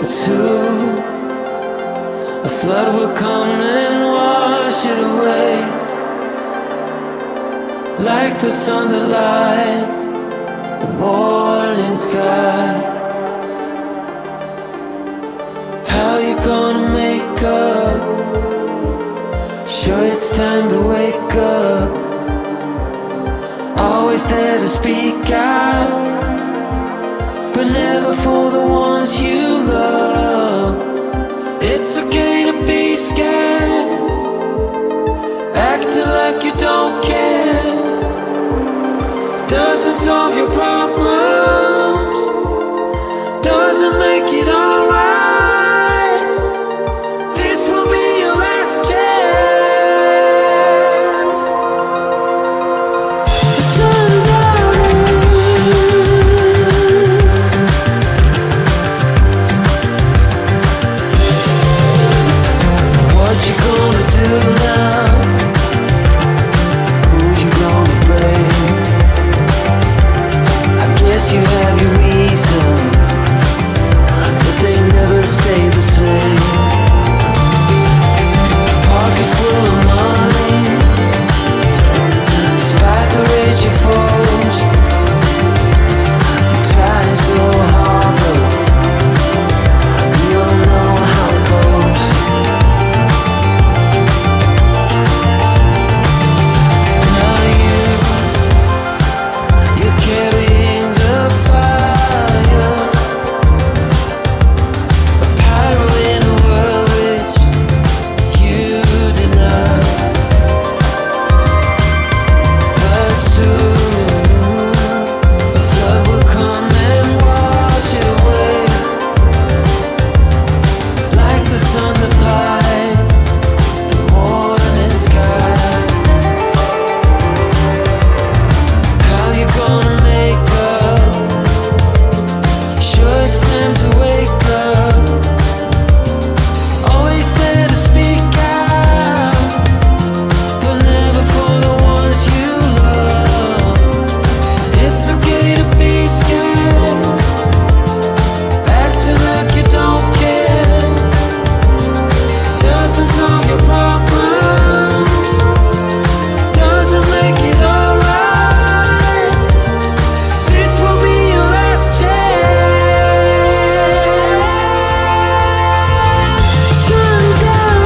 but soon a flood will come and wash it away, like the sun that lights the morning sky. How you gonna make up? Sure, it's time to wake up. Always there to speak out, but never for the ones you love. It's okay to be scared, acting like you don't care. Doesn't solve your problems, doesn't make it alright. This will be your last chance. The what you gonna do now? Who you gonna blame? I guess you have your reasons, but they never stay the same. Pocket full of money, despite the rage you forge. You're trying so hard, but you don't know how it goes. Now you're carrying the fire, a pyro in a world which you deny. But soon a flood will come and wash it away, like the sun that lights the morning sky. How you gonna make up? Sure, it's time to wake up. Always there to speak out, but never for the ones you love. It's okay to be scared, acting like you don't care. Doesn't solve your problems, doesn't make it alright. This will be your last chance. Sundown.